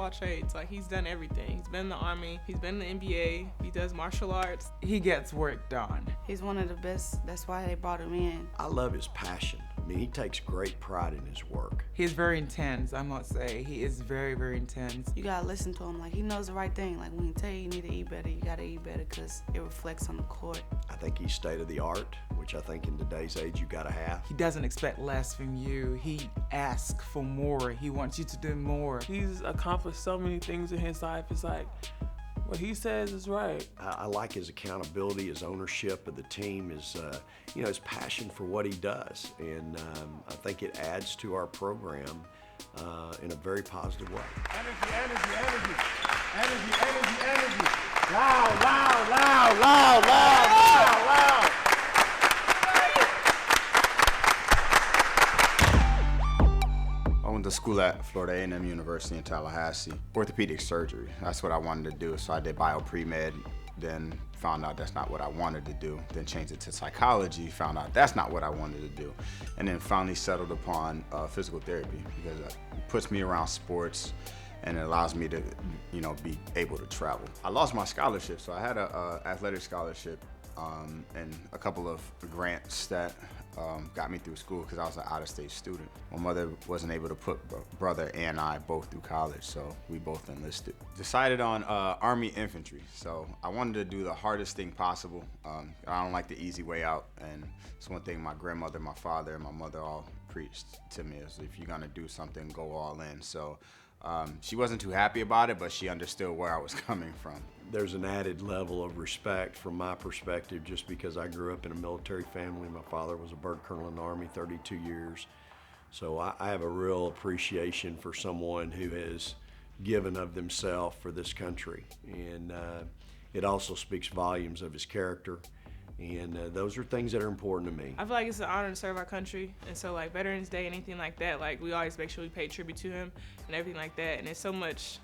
all trades. Like, he's done everything. He's been in the Army, he's been in the NBA, he does martial arts. He gets work done. He's one of the best. That's why they brought him in. I love his passion. I mean, he takes great pride in his work. He's very intense, I must say. He is very, very intense. You gotta listen to him. Like, he knows the right thing. Like, when he tell you need to eat better, you gotta eat better because it reflects on the court. I think he's state of the art, which I think in today's age you gotta have. He doesn't expect less from you. He asks for more. He wants you to do more. He's accomplished so many things in his life. It's like, what he says is right. I like his accountability, his ownership of the team, his passion for what he does. And I think it adds to our program in a very positive way. Energy, energy, energy. Energy, energy, energy. Loud, loud, loud, loud, loud, loud, loud. I went to school at Florida A&M University in Tallahassee. Orthopedic surgery, that's what I wanted to do. So I did bio pre-med, then found out that's not what I wanted to do. Then changed it to psychology, found out that's not what I wanted to do. And then finally settled upon physical therapy because it puts me around sports and it allows me to, be able to travel. I lost my scholarship, so I had a athletic scholarship and a couple of grants that got me through school because I was an out-of-state student. My mother wasn't able to put brother and I both through college, so we both enlisted. Decided on Army infantry, so I wanted to do the hardest thing possible. I don't like the easy way out, and it's one thing my grandmother, my father, and my mother all preached to me is if you're gonna do something, go all in. So she wasn't too happy about it, but she understood where I was coming from. There's an added level of respect from my perspective just because I grew up in a military family. My father was a bird colonel in the Army 32 years. So I have a real appreciation for someone who has given of themselves for this country. And it also speaks volumes of his character. And those are things that are important to me. I feel like it's an honor to serve our country, and so like Veterans Day, anything like that, like we always make sure we pay tribute to him and everything like that. And it's so much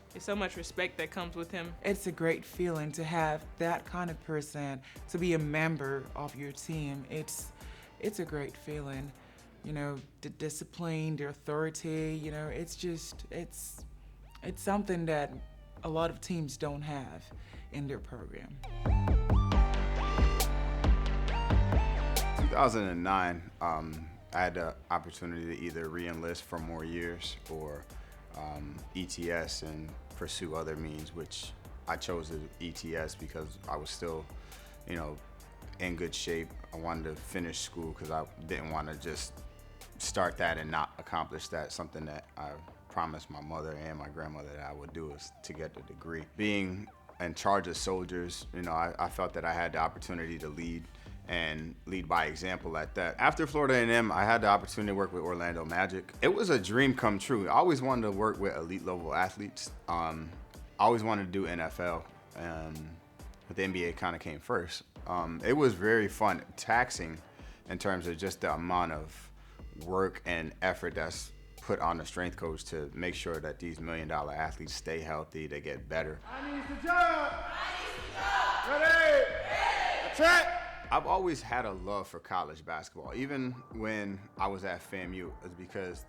respect that comes with him. It's a great feeling to have that kind of person to be a member of your team. It's a great feeling, the discipline, the authority. It's something that a lot of teams don't have in their program. 2009, I had the opportunity to either re-enlist for more years or ETS and pursue other means, which I chose the ETS because I was still, in good shape. I wanted to finish school because I didn't want to just start that and not accomplish that. Something that I promised my mother and my grandmother that I would do is to get the degree. Being in charge of soldiers, I felt that I had the opportunity to lead and lead by example at that. After Florida A&M, I had the opportunity to work with Orlando Magic. It was a dream come true. I always wanted to work with elite level athletes. I always wanted to do NFL, but the NBA kind of came first. It was very fun, taxing in terms of just the amount of work and effort that's put on the strength coach to make sure that these $1 million athletes stay healthy, they get better. I need to jump! Ready! Attack! I've always had a love for college basketball, even when I was at FAMU, is because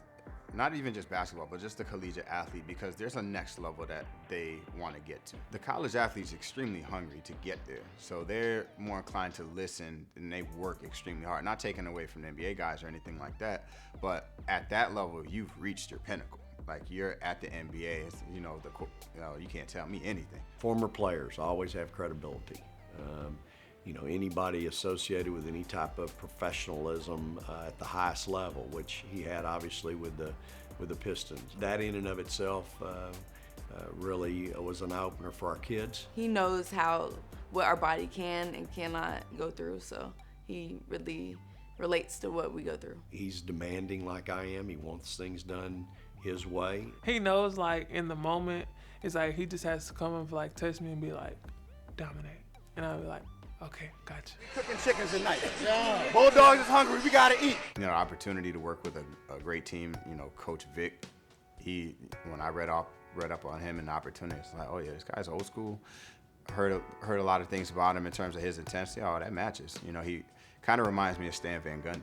not even just basketball, but just the collegiate athlete, because there's a next level that they want to get to. The college athlete's extremely hungry to get there, so they're more inclined to listen and they work extremely hard. Not taken away from the NBA guys or anything like that, but at that level, you've reached your pinnacle. Like you're at the NBA, you can't tell me anything. Former players always have credibility. Anybody associated with any type of professionalism at the highest level, which he had obviously with the Pistons. That in and of itself really was an eye-opener for our kids. He knows what our body can and cannot go through, so he really relates to what we go through. He's demanding like I am. He wants things done his way. He knows like in the moment, it's like he just has to come and like touch me and be like, dominate. And I'll be like, okay, gotcha. Cooking chickens tonight. Yeah. Bulldogs is hungry, we gotta eat. Opportunity to work with a great team, Coach Vic. When I read up on him and the opportunity, it's like, oh yeah, this guy's old school. Heard a lot of things about him in terms of his intensity. Oh, that matches. He kind of reminds me of Stan Van Gundy.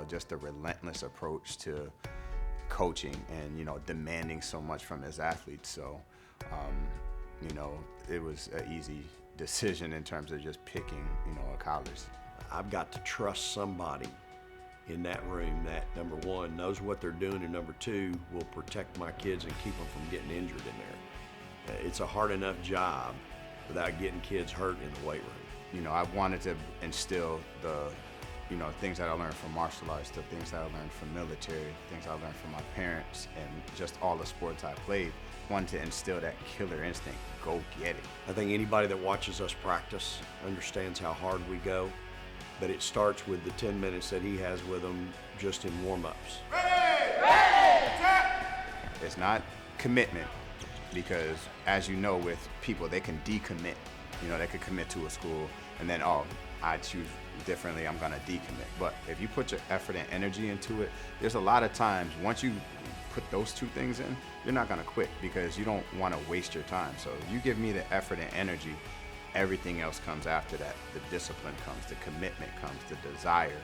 Just the relentless approach to coaching and, you know, demanding so much from his athletes. So, you know, it was an easy decision in terms of just picking, you know, a college. I've got to trust somebody in that room that, number one, knows what they're doing, and number two, will protect my kids and keep them from getting injured in there. It's a hard enough job without getting kids hurt in the weight room. You know, I wanted to instill the, you know, things that I learned from martial arts, the things that I learned from military, things I learned from my parents, and just all the sports I played. Wanted to instill that killer instinct, go get it. I think anybody that watches us practice understands how hard we go, but it starts with the 10 minutes that he has with them just in warm-ups. It's not commitment, because as you know, with people, they can decommit. You know, they could commit to a school and then, oh, I choose differently, I'm gonna decommit. But if you put your effort and energy into it, there's a lot of times, once you put those two things in, you're not gonna quit, because you don't wanna waste your time. So you give me the effort and energy, everything else comes after that. The discipline comes, the commitment comes, the desire,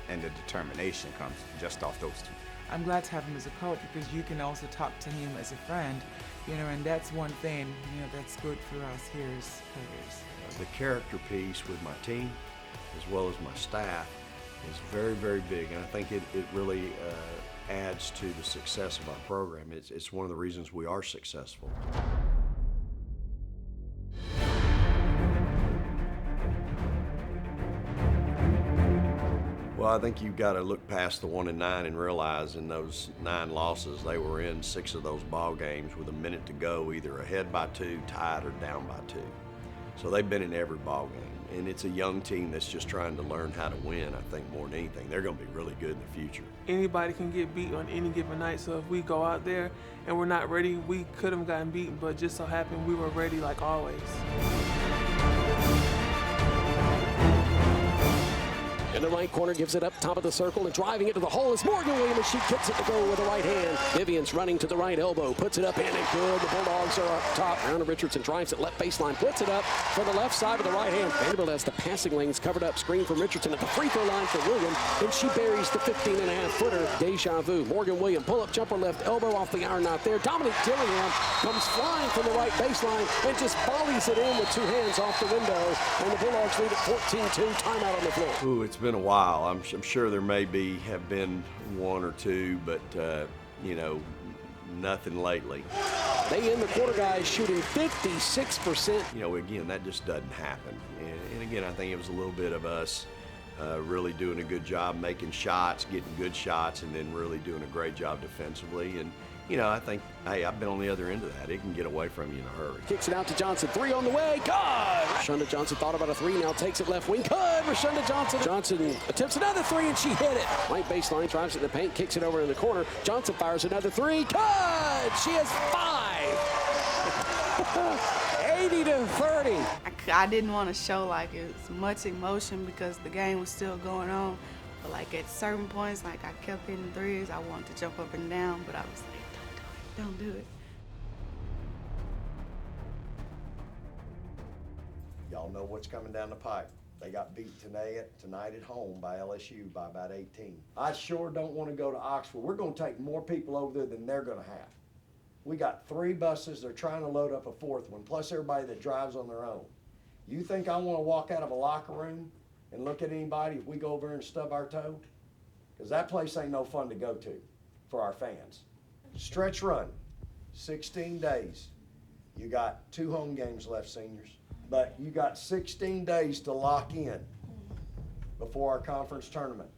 and the determination comes just off those two. I'm glad to have him as a coach, because you can also talk to him as a friend, you know, and that's one thing, you know, that's good for us here as players. The character piece with my team, as well as my staff, is very, very big, and I think it really adds to the success of our program. It's one of the reasons we are successful. Well, I think you've got to look past the 1-9 and realize in those 9 losses, they were in 6 of those ball games with a minute to go, either ahead by 2, tied, or down by 2. So they've been in every ball game, and it's a young team that's just trying to learn how to win. I think more than anything, they're going to be really good in the future. Anybody can get beat on any given night, so if we go out there and we're not ready, we could have gotten beaten, but just so happened we were ready like always. In the right corner, gives it up top of the circle, and driving it to the hole is Morgan Williams. She kicks it to go with the right hand. Vivian's running to the right elbow, puts it up in and good. The Bulldogs are up top. Anna Richardson drives it left baseline, puts it up for the left side of the right hand. Vanderbilt has the passing lanes covered up. Screen from Richardson at the free throw line for Williams, and she buries the 15.5-footer. Deja vu. Morgan Williams, pull-up jumper left elbow off the iron, not there. Dominique Dillingham comes flying from the right baseline and just volleys it in with 2 hands off the window, and the Bulldogs lead at 14-2. Timeout on the floor. Ooh, it's been a while. I'm sure there have been 1 or 2, but you know, nothing lately. They end the quarter, guys, shooting 56%. You know, again, that just doesn't happen. And again, I think it was a little bit of us really doing a good job making shots, getting good shots, and then really doing a great job defensively. And you know, I think, hey, I've been on the other end of that. It can get away from you in a hurry. Kicks it out to Johnson. 3 on the way. Good! Rashonda Johnson thought about a 3. Now takes it left wing. Good! Rashonda Johnson. Johnson attempts another 3, and she hit it. Right baseline, drives it in the paint, kicks it over in the corner. Johnson fires another 3. Good! She has 5. 80-30. I didn't want to show like it was much emotion because the game was still going on. But like at certain points, like I kept hitting threes. I wanted to jump up and down, but I was like, don't do it. Y'all know what's coming down the pipe. They got beat tonight at home by LSU by about 18. I sure don't want to go to Oxford. We're going to take more people over there than they're going to have. We got 3 buses. They're trying to load up a 4th one, plus everybody that drives on their own. You think I want to walk out of a locker room and look at anybody if we go over and stub our toe? Because that place ain't no fun to go to for our fans. Stretch run, 16 days. You got 2 home games left, seniors, but you got 16 days to lock in before our conference tournament.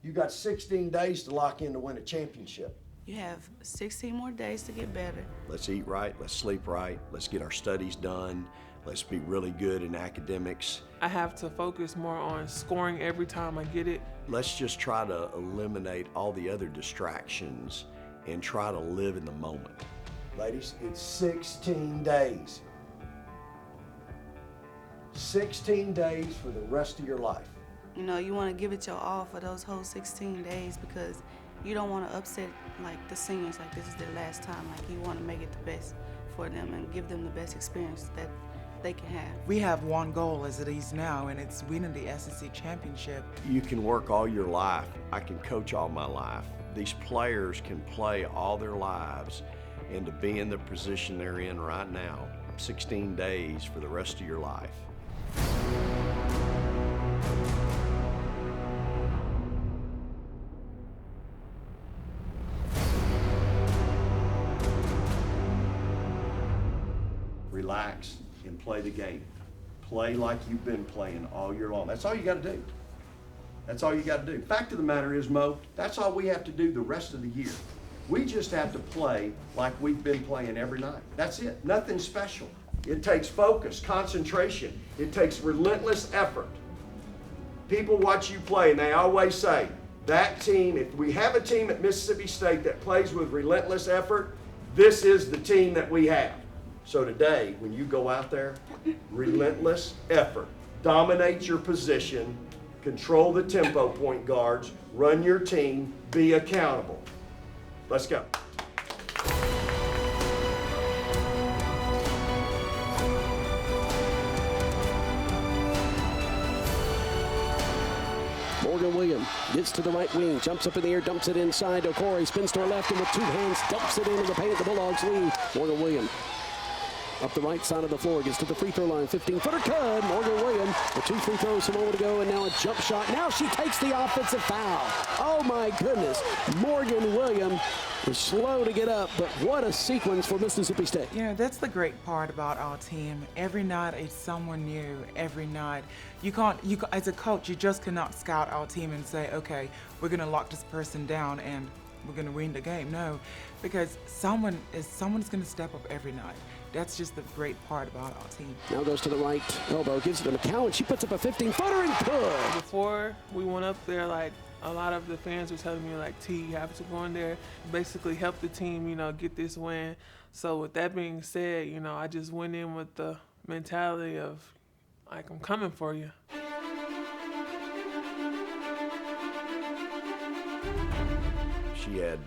You got 16 days to lock in to win a championship. You have 16 more days to get better. Let's eat right, let's sleep right, let's get our studies done, let's be really good in academics. I have to focus more on scoring every time I get it. Let's just try to eliminate all the other distractions and try to live in the moment. Ladies, it's 16 days. 16 days for the rest of your life. You know, you want to give it your all for those whole 16 days because you don't want to upset like the seniors like this is their last time. Like you want to make it the best for them and give them the best experience that they can have. We have one goal as it is now, and it's winning the SEC championship. You can work all your life. I can coach all my life. these players can play all their lives and to be in the position they're in right now, 16 days for the rest of your life. Relax and play the game. Play like you've been playing all year long. That's all you got to do. That's all you got to do. Fact of the matter is, Mo, that's all we have to do the rest of the year. We just have to play like we've been playing every night. That's it. Nothing special. It takes focus, concentration. It takes relentless effort. People watch you play and they always say, that team, if we have a team at Mississippi State that plays with relentless effort, this is the team that we have. So today, when you go out there, relentless effort, dominate your position, control the tempo, point guards, run your team, be accountable. Let's go. Morgan Williams gets to the right wing, jumps up in the air, dumps it inside. Okori spins to her left and with two hands dumps it into the paint. The Bulldogs lead. Morgan Williams up the right side of the floor, gets to the free throw line, 15-footer cut. Morgan Williams with 2 free throws a moment ago, and now a jump shot. Now she takes the offensive foul. Oh my goodness. Morgan Williams is slow to get up, but what a sequence for Mississippi State. You know, that's the great part about our team. Every night it's someone new. Every night. You can't, as a coach, you just cannot scout our team and say, okay, we're going to lock this person down and we're going to win the game. No, because someone's going to step up every night. That's just the great part about our team. Now goes to the right elbow, gives it to McCowan. She puts up a 15-footer and good. Before we went up there, like, a lot of the fans were telling me, like, T, you have to go in there, basically help the team, you know, get this win. So with that being said, you know, I just went in with the mentality of, like, I'm coming for you. She had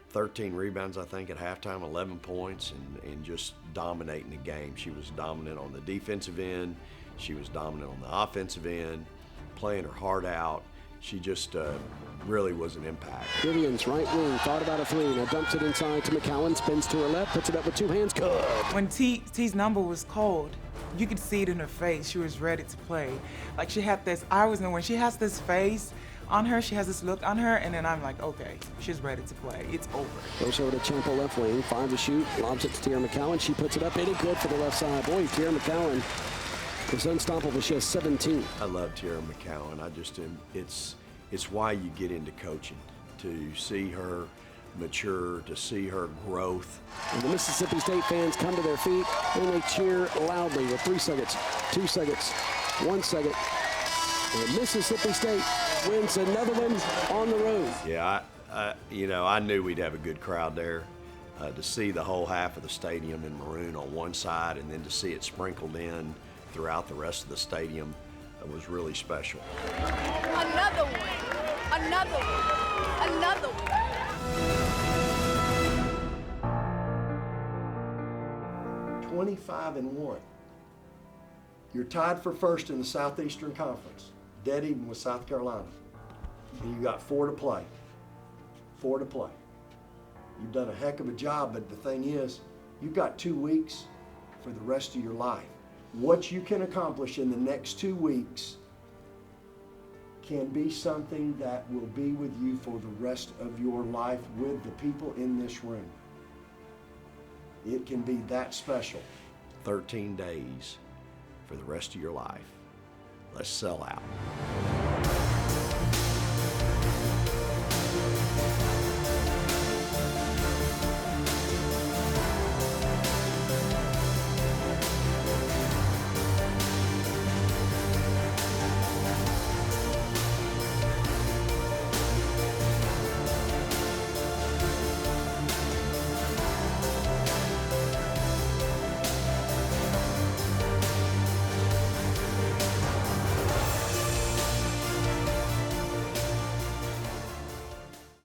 13 rebounds, I think, at halftime, 11 points, and just dominating the game. She was dominant on the defensive end. She was dominant on the offensive end, playing her heart out. She just really was an impact. Vivian's right wing, thought about a three, now dumps it inside to McCowan, spins to her left, puts it up with 2 hands, good. When T's number was called, you could see it in her face. She was ready to play. Like she had this, I always know when she has this face on her, she has this look on her, and then I'm like, okay, she's ready to play. It's over. Goes over to Champo left wing, 5 to shoot, lobs it to Tierra McCowan. She puts it up, any good for the left side. Boy, Tierra McCowan is unstoppable. She has 17. I love Tierra McCowan. It's why you get into coaching, to see her mature, to see her growth. And the Mississippi State fans come to their feet and they cheer loudly with 3 seconds, 2 seconds, 1 second. And Mississippi State wins another one on the road. Yeah, I knew we'd have a good crowd there. To see the whole half of the stadium in maroon on one side and then to see it sprinkled in throughout the rest of the stadium was really special. Another one, another one, another one. 25-1. You're tied for first in the Southeastern Conference, dead even with South Carolina. And you got 4 to play. 4 to play. You've done a heck of a job, but the thing is, you've got 2 weeks for the rest of your life. What you can accomplish in the next 2 weeks can be something that will be with you for the rest of your life with the people in this room. It can be that special. 13 days for the rest of your life. Let's sell out.